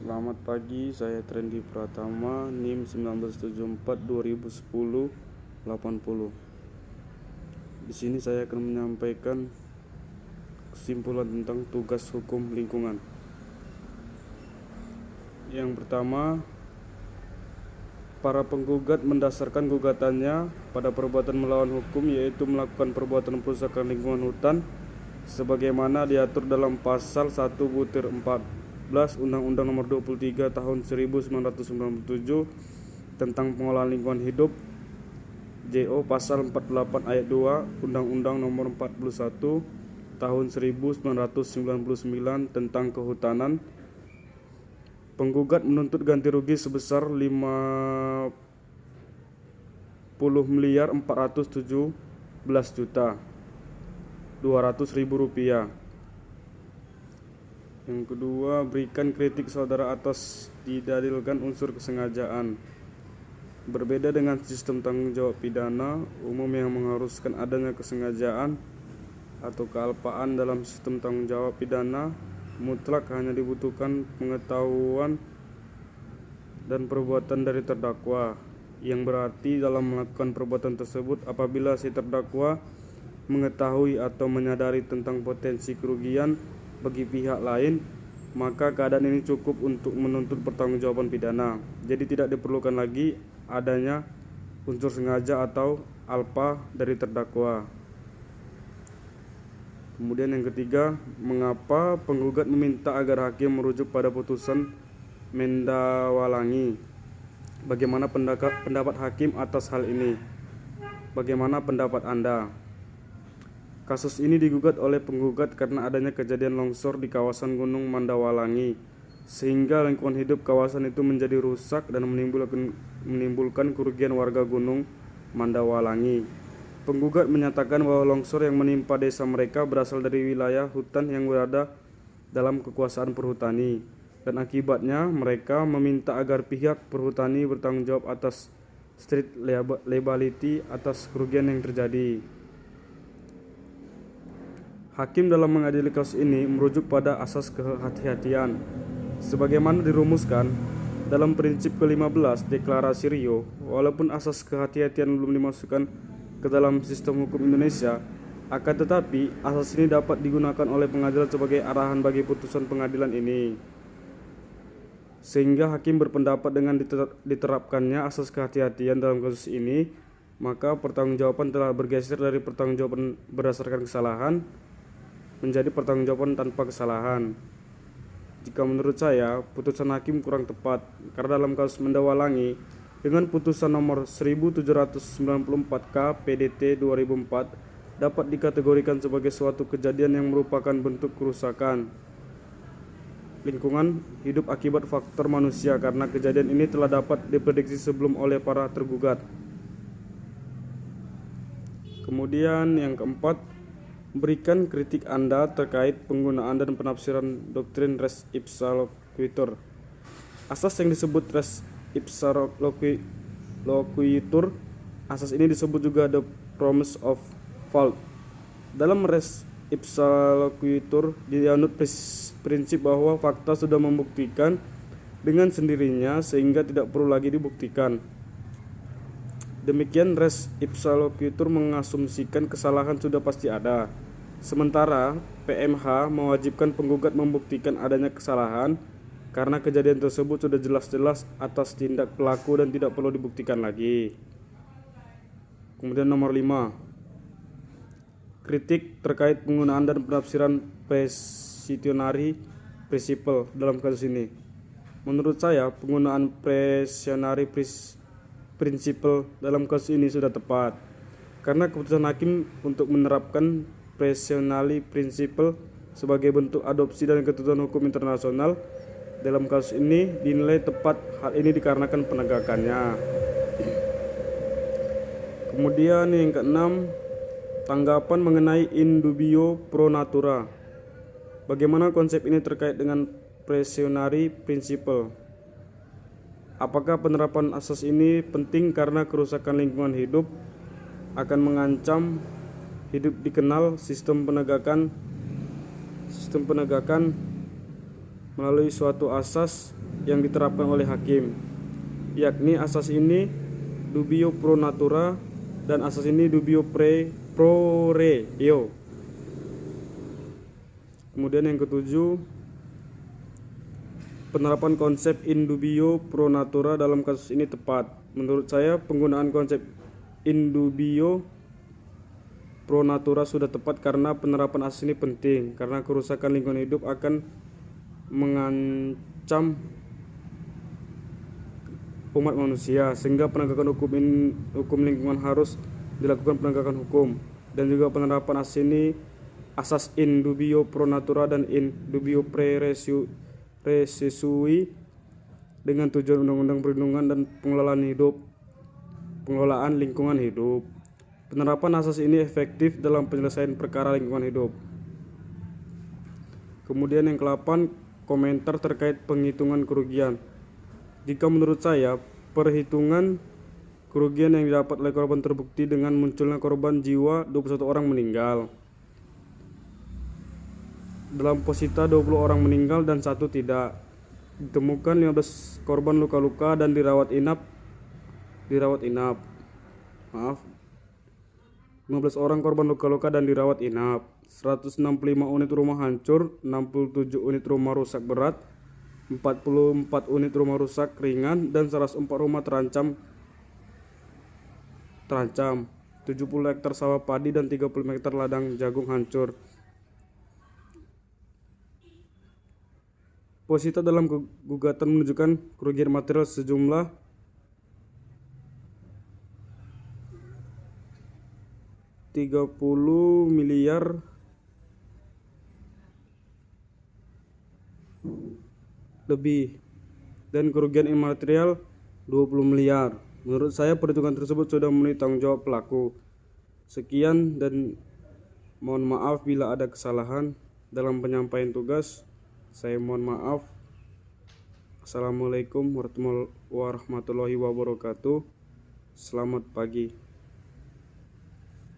Selamat pagi, saya Trendy Pratama, NIM 1974-2010-80. Di sini saya akan menyampaikan kesimpulan tentang tugas hukum lingkungan. Yang pertama, para penggugat mendasarkan gugatannya pada perbuatan melawan hukum, yaitu melakukan perbuatan perusakan lingkungan hutan sebagaimana diatur dalam pasal 1/14 Undang-Undang Nomor 23 Tahun 1997 tentang Pengolahan Lingkungan Hidup, JO pasal 48 ayat 2 Undang-Undang Nomor 41 Tahun 1999 tentang Kehutanan. Penggugat menuntut ganti rugi sebesar 50.417.200.000 rupiah. Yang kedua, berikan kritik saudara atas didalilkan unsur kesengajaan. Berbeda dengan sistem tanggung jawab pidana umum yang mengharuskan adanya kesengajaan atau kealpaan, dalam sistem tanggung jawab pidana mutlak hanya dibutuhkan pengetahuan dan perbuatan dari terdakwa, yang berarti dalam melakukan perbuatan tersebut apabila si terdakwa mengetahui atau menyadari tentang potensi kerugian bagi pihak lain, maka keadaan ini cukup untuk menuntut pertanggungjawaban pidana. Jadi tidak diperlukan lagi adanya unsur sengaja atau alpa dari terdakwa. Kemudian yang ketiga, mengapa penggugat meminta agar hakim merujuk pada putusan Mendawalangi? Bagaimana pendapat hakim atas hal ini? Bagaimana pendapat Anda? Kasus ini digugat oleh penggugat karena adanya kejadian longsor di kawasan Gunung Mandawalangi, sehingga lingkungan hidup kawasan itu menjadi rusak dan menimbulkan kerugian warga Gunung Mandawalangi. Penggugat menyatakan bahwa longsor yang menimpa desa mereka berasal dari wilayah hutan yang berada dalam kekuasaan perhutani, dan akibatnya mereka meminta agar pihak perhutani bertanggung jawab atas street liability atas kerugian yang terjadi. Hakim dalam mengadili kasus ini merujuk pada asas kehati-hatian sebagaimana dirumuskan dalam prinsip ke-15 Deklarasi Rio. Walaupun asas kehati-hatian belum dimasukkan ke dalam sistem hukum Indonesia, akan tetapi asas ini dapat digunakan oleh pengadilan sebagai arahan bagi putusan pengadilan ini. Sehingga hakim berpendapat dengan diterapkannya asas kehati-hatian dalam kasus ini, maka pertanggungjawaban telah bergeser dari pertanggungjawaban berdasarkan kesalahan menjadi pertanggungjawaban tanpa kesalahan. Jika menurut saya, putusan hakim kurang tepat, karena dalam kasus Mendawalangi dengan putusan nomor 1794 K PDT 2004 dapat dikategorikan sebagai suatu kejadian yang merupakan bentuk kerusakan lingkungan hidup akibat faktor manusia, karena kejadian ini telah dapat diprediksi sebelum oleh para tergugat. Kemudian yang keempat, berikan kritik Anda terkait penggunaan dan penafsiran doktrin res ipsa loquitur. Asas yang disebut res ipsa loquitur, asas ini disebut juga the promise of fault. Dalam res ipsa loquitur dianut prinsip bahwa fakta sudah membuktikan dengan sendirinya sehingga tidak perlu lagi dibuktikan. Demikian res ipsa loquitur mengasumsikan kesalahan sudah pasti ada, sementara PMH mewajibkan penggugat membuktikan adanya kesalahan karena kejadian tersebut sudah jelas-jelas atas tindak pelaku dan tidak perlu dibuktikan lagi. Kemudian nomor 5, kritik terkait penggunaan dan penafsiran precautionary principle dalam kasus ini. Menurut saya, penggunaan precautionary principle dalam kasus ini sudah tepat, karena keputusan hakim untuk menerapkan precautionary principle sebagai bentuk adopsi dan ketentuan hukum internasional dalam kasus ini dinilai tepat. Hal ini dikarenakan penegakannya. Kemudian yang keenam, tanggapan mengenai in dubio pro natura. Bagaimana konsep ini terkait dengan precautionary principle? Apakah penerapan asas ini penting karena kerusakan lingkungan hidup akan mengancam hidup dikenal sistem penegakan melalui suatu asas yang diterapkan oleh hakim, yakni asas ini dubio pro natura dan asas ini dubio pro reo. Kemudian yang ketujuh, penerapan konsep in dubio pro natura dalam kasus ini tepat. Menurut saya penggunaan konsep in dubio pro natura sudah tepat karena penerapan asas ini penting karena kerusakan lingkungan hidup akan mengancam umat manusia, sehingga penegakan hukum lingkungan harus dilakukan penegakan hukum. Dan juga penerapan asas in dubio pro natura dan in dubio pre recesui dengan tujuan undang-undang perlindungan dan pengelolaan lingkungan hidup. Penerapan asas ini efektif dalam penyelesaian perkara lingkungan hidup. Kemudian yang ke-8, komentar terkait penghitungan kerugian. Jika menurut saya, perhitungan kerugian yang didapat oleh korban terbukti dengan munculnya korban jiwa 21 orang meninggal. Dalam posita 20 orang meninggal dan 1 tidak. Ditemukan 15 korban luka-luka dan dirawat inap. 15 orang korban luka-luka dan dirawat inap. 165 unit rumah hancur, 67 unit rumah rusak berat, 44 unit rumah rusak ringan, dan 104 rumah terancam. 70 hektar sawah padi dan 30 hektar ladang jagung hancur. Posita dalam gugatan menunjukkan kerugian material sejumlah 30 miliar lebih dan kerugian imaterial 20 miliar. Menurut saya perhitungan tersebut sudah memenuhi tanggung jawab pelaku. Sekian dan mohon maaf bila ada kesalahan dalam penyampaian tugas. Saya mohon maaf. Assalamualaikum warahmatullahi wabarakatuh. Selamat pagi.